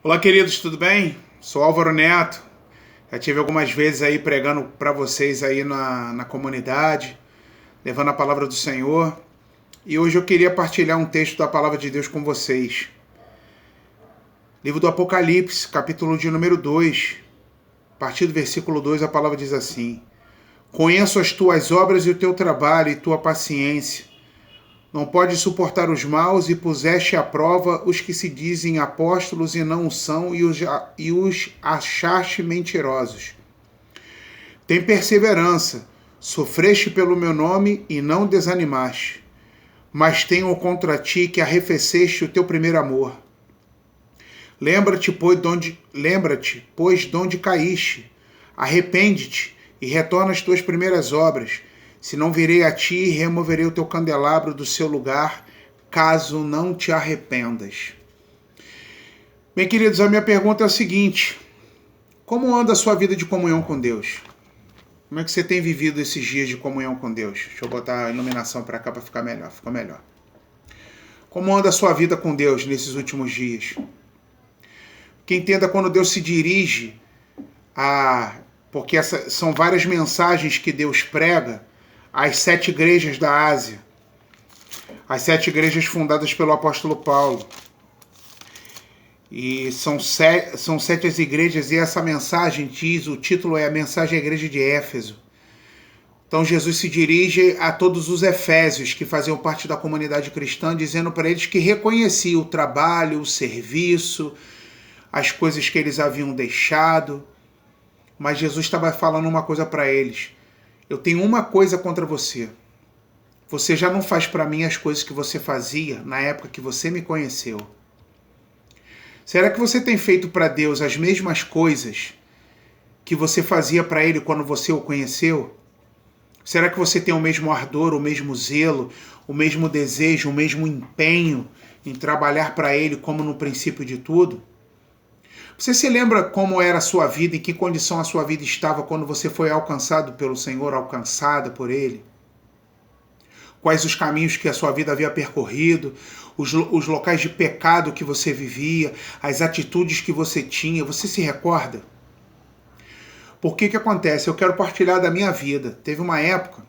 Olá, queridos, tudo bem? Sou Álvaro Neto. Já tive algumas vezes aí pregando para vocês aí na comunidade, levando a palavra do Senhor. E hoje eu queria partilhar um texto da palavra de Deus com vocês. Livro do Apocalipse, capítulo de número 2. A partir do versículo 2, a palavra diz assim: Conheço as tuas obras e o teu trabalho e tua paciência. Não podes suportar os maus e puseste à prova os que se dizem apóstolos e não o são e os achaste mentirosos. Tem perseverança, sofreste pelo meu nome e não desanimaste. Mas tenho contra ti que arrefeceste o teu primeiro amor. Lembra-te, pois, de onde caíste. Arrepende-te e retorna às tuas primeiras obras. Se não virei a ti, removerei o teu candelabro do seu lugar, caso não te arrependas. Bem, queridos, a minha pergunta é a seguinte: como anda a sua vida de comunhão com Deus? Como é que você tem vivido esses dias de comunhão com Deus? Deixa eu botar a iluminação para cá para ficar melhor. Ficou melhor. Como anda a sua vida com Deus nesses últimos dias? Que entenda quando Deus se dirige a... Porque são várias mensagens que Deus prega às 7 igrejas da Ásia. As 7 igrejas fundadas pelo apóstolo Paulo. E são 7 as igrejas, e essa mensagem diz, o título é a mensagem à igreja de Éfeso. Então Jesus se dirige a todos os efésios que faziam parte da comunidade cristã, dizendo para eles que reconhecia o trabalho, o serviço, as coisas que eles haviam deixado. Mas Jesus estava falando uma coisa para eles: eu tenho uma coisa contra você. Você já não faz para mim as coisas que você fazia na época que você me conheceu. Será que você tem feito para Deus as mesmas coisas que você fazia para Ele quando você o conheceu? Será que você tem o mesmo ardor, o mesmo zelo, o mesmo desejo, o mesmo empenho em trabalhar para Ele como no princípio de tudo? Você se lembra como era a sua vida, em que condição a sua vida estava quando você foi alcançado pelo Senhor, alcançada por Ele? Quais os caminhos que a sua vida havia percorrido, os locais de pecado que você vivia, as atitudes que você tinha, você se recorda? Por que acontece? Eu quero partilhar da minha vida. Teve uma época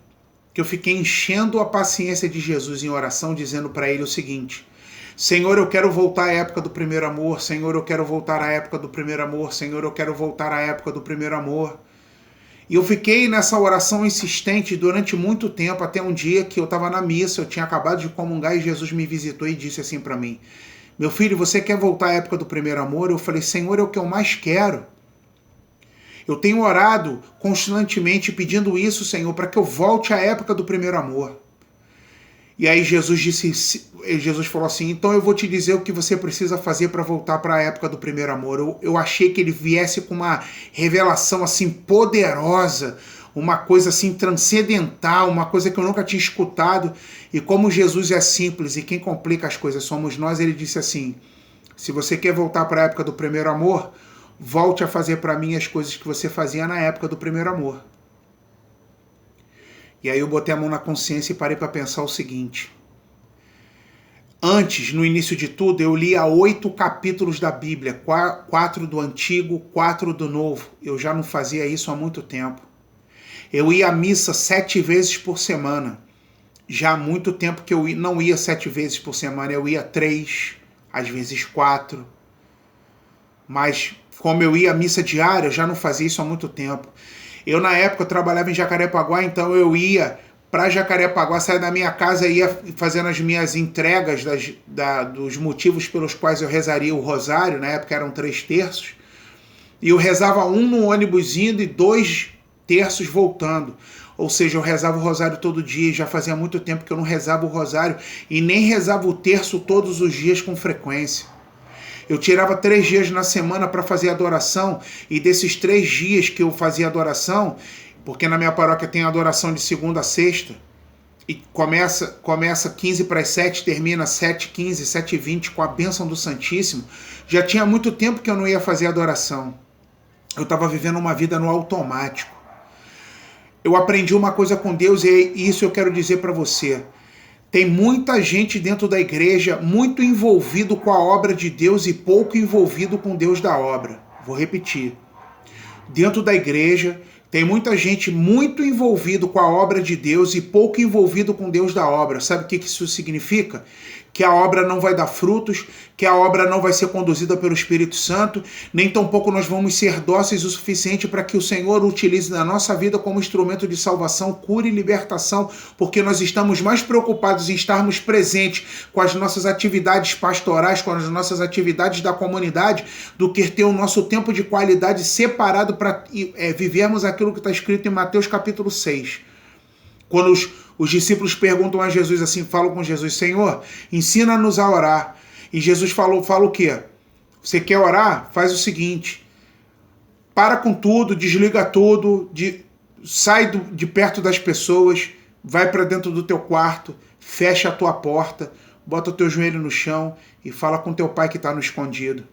que eu fiquei enchendo a paciência de Jesus em oração, dizendo para Ele o seguinte: Senhor, eu quero voltar à época do primeiro amor. Senhor, eu quero voltar à época do primeiro amor. Senhor, eu quero voltar à época do primeiro amor. E eu fiquei nessa oração insistente durante muito tempo, até um dia que eu estava na missa, eu tinha acabado de comungar e Jesus me visitou e disse assim para mim: meu filho, você quer voltar à época do primeiro amor? Eu falei: Senhor, é o que eu mais quero. Eu tenho orado constantemente pedindo isso, Senhor, para que eu volte à época do primeiro amor. E aí Jesus falou assim: então eu vou te dizer o que você precisa fazer para voltar para a época do primeiro amor. Eu achei que ele viesse com uma revelação assim poderosa, uma coisa assim transcendental, uma coisa que eu nunca tinha escutado. E como Jesus é simples e quem complica as coisas somos nós, ele disse assim: se você quer voltar para a época do primeiro amor, volte a fazer para mim as coisas que você fazia na época do primeiro amor. E aí eu botei a mão na consciência e parei para pensar o seguinte: antes, no início de tudo, eu lia 8 capítulos da Bíblia, 4 do Antigo, 4 do Novo. Eu já não fazia isso há muito tempo. Eu ia à missa 7 vezes por semana. Já há muito tempo que eu não ia 7 vezes por semana, eu ia 3, às vezes 4. Mas como eu ia à missa diária, eu já não fazia isso há muito tempo. Eu, na época, eu trabalhava em Jacarepaguá, então eu ia para Jacarepaguá, saia da minha casa e ia fazendo as minhas entregas dos motivos pelos quais eu rezaria o rosário. Na época eram 3 terços. E eu rezava um no ônibus indo e 2 terços voltando. Ou seja, eu rezava o rosário todo dia, e já fazia muito tempo que eu não rezava o rosário e nem rezava o terço todos os dias com frequência. Eu tirava 3 dias na semana para fazer adoração, e desses 3 dias que eu fazia adoração, porque na minha paróquia tem adoração de segunda a sexta, e começa 15 para as 7, termina 7h15, 7h20 com a bênção do Santíssimo. Já tinha muito tempo que eu não ia fazer adoração. Eu estava vivendo uma vida no automático. Eu aprendi uma coisa com Deus e isso eu quero dizer para você. Tem muita gente dentro da igreja muito envolvido com a obra de Deus e pouco envolvido com Deus da obra. Vou repetir. Dentro da igreja tem muita gente muito envolvido com a obra de Deus e pouco envolvido com Deus da obra. Sabe o que isso significa? Que a obra não vai dar frutos, que a obra não vai ser conduzida pelo Espírito Santo, nem tampouco nós vamos ser dóceis o suficiente para que o Senhor utilize na nossa vida como instrumento de salvação, cura e libertação, porque nós estamos mais preocupados em estarmos presentes com as nossas atividades pastorais, com as nossas atividades da comunidade, do que ter o nosso tempo de qualidade separado para vivermos aquilo que está escrito em Mateus capítulo 6. Quando os discípulos perguntam a Jesus assim, falam com Jesus, Senhor, ensina-nos a orar. E Jesus fala o quê? Você quer orar? Faz o seguinte, para com tudo, desliga tudo, sai de perto das pessoas, vai para dentro do teu quarto, fecha a tua porta, bota o teu joelho no chão e fala com teu pai que está no escondido.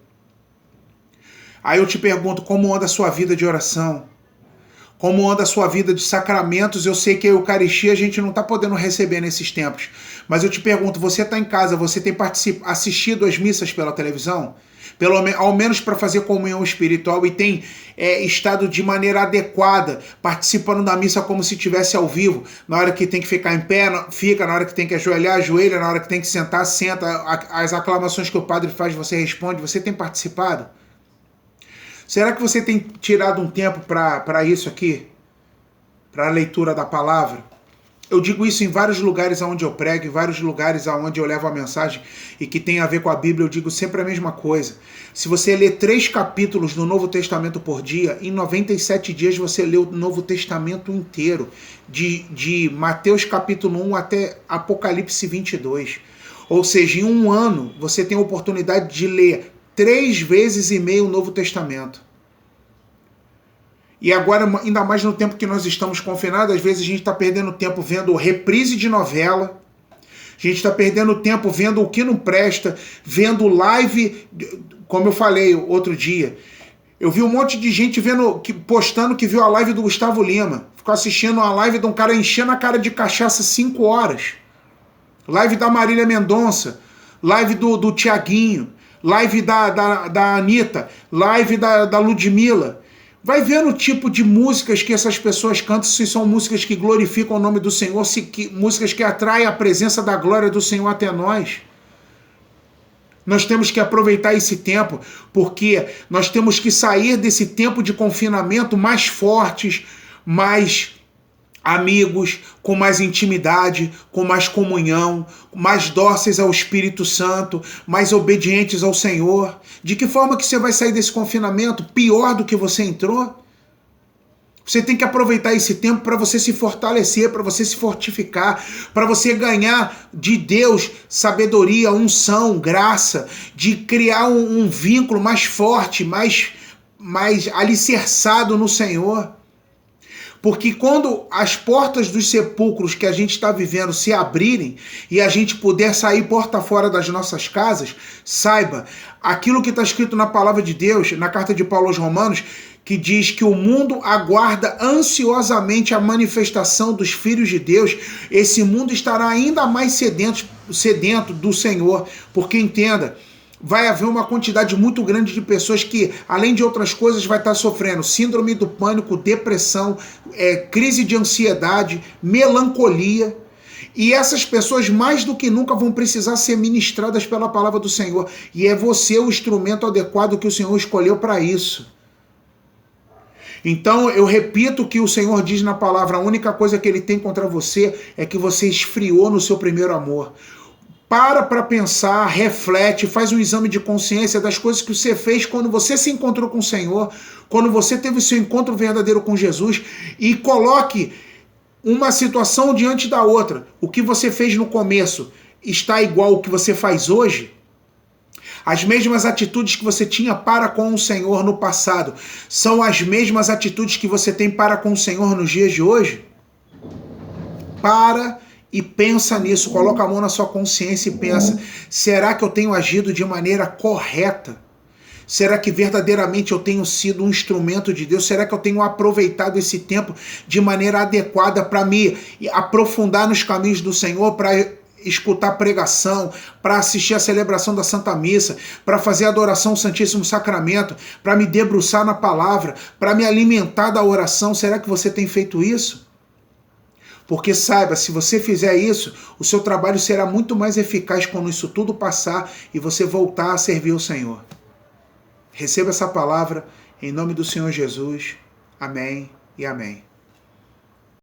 Aí eu te pergunto, como anda a sua vida de oração? Como anda a sua vida de sacramentos? Eu sei que a Eucaristia a gente não está podendo receber nesses tempos. Mas eu te pergunto, você está em casa, você tem assistido às missas pela televisão? Ao menos para fazer comunhão espiritual e tem estado de maneira adequada, participando da missa como se estivesse ao vivo. Na hora que tem que ficar em pé, fica. Na hora que tem que ajoelhar, ajoelha. Na hora que tem que sentar, senta. As aclamações que o padre faz, você responde. Você tem participado? Será que você tem tirado um tempo para isso aqui? Para a leitura da palavra? Eu digo isso em vários lugares onde eu prego, em vários lugares onde eu levo a mensagem e que tem a ver com a Bíblia, eu digo sempre a mesma coisa. Se você ler 3 capítulos do Novo Testamento por dia, em 97 dias você lê o Novo Testamento inteiro, de Mateus capítulo 1 até Apocalipse 22. Ou seja, em um ano você tem a oportunidade de ler 3 vezes e meio o Novo Testamento. E agora, ainda mais no tempo que nós estamos confinados, às vezes a gente está perdendo tempo vendo reprise de novela, a gente está perdendo tempo vendo o que não presta, vendo live, como eu falei outro dia. Eu vi um monte de gente postando que viu a live do Gustavo Lima. Ficou assistindo a live de um cara enchendo a cara de cachaça 5 horas. Live da Marília Mendonça, live do Tiaguinho, live da Anitta, live da Ludmilla. Vai vendo o tipo de músicas que essas pessoas cantam, se são músicas que glorificam o nome do Senhor, músicas que atraem a presença da glória do Senhor até nós. Nós temos que aproveitar esse tempo, porque nós temos que sair desse tempo de confinamento mais fortes, mais amigos, com mais intimidade, com mais comunhão, mais dóceis ao Espírito Santo, mais obedientes ao Senhor. De que forma que você vai sair desse confinamento pior do que você entrou? Você tem que aproveitar esse tempo para você se fortalecer, para você se fortificar, para você ganhar de Deus sabedoria, unção, graça, de criar um vínculo mais forte, mais alicerçado no Senhor. Porque quando as portas dos sepulcros que a gente está vivendo se abrirem e a gente puder sair porta fora das nossas casas, saiba, aquilo que está escrito na palavra de Deus, na carta de Paulo aos Romanos, que diz que o mundo aguarda ansiosamente a manifestação dos filhos de Deus, esse mundo estará ainda mais sedento do Senhor, porque entenda, vai haver uma quantidade muito grande de pessoas que, além de outras coisas, vai estar sofrendo síndrome do pânico, depressão, crise de ansiedade, melancolia. E essas pessoas, mais do que nunca, vão precisar ser ministradas pela palavra do Senhor. E é você o instrumento adequado que o Senhor escolheu para isso. Então, eu repito o que o Senhor diz na palavra. A única coisa que Ele tem contra você é que você esfriou no seu primeiro amor. Para pensar, reflete, faz um exame de consciência das coisas que você fez quando você se encontrou com o Senhor, quando você teve o seu encontro verdadeiro com Jesus, e coloque uma situação diante da outra. O que você fez no começo está igual ao que você faz hoje? As mesmas atitudes que você tinha para com o Senhor no passado são as mesmas atitudes que você tem para com o Senhor nos dias de hoje? Para e pensa nisso, coloca a mão na sua consciência e pensa, será que eu tenho agido de maneira correta? Será que verdadeiramente eu tenho sido um instrumento de Deus? Será que eu tenho aproveitado esse tempo de maneira adequada para me aprofundar nos caminhos do Senhor, para escutar pregação, para assistir a celebração da Santa Missa, para fazer a adoração ao Santíssimo Sacramento, para me debruçar na palavra, para me alimentar da oração? Será que você tem feito isso? Porque saiba, se você fizer isso, o seu trabalho será muito mais eficaz quando isso tudo passar e você voltar a servir o Senhor. Receba essa palavra em nome do Senhor Jesus. Amém e amém.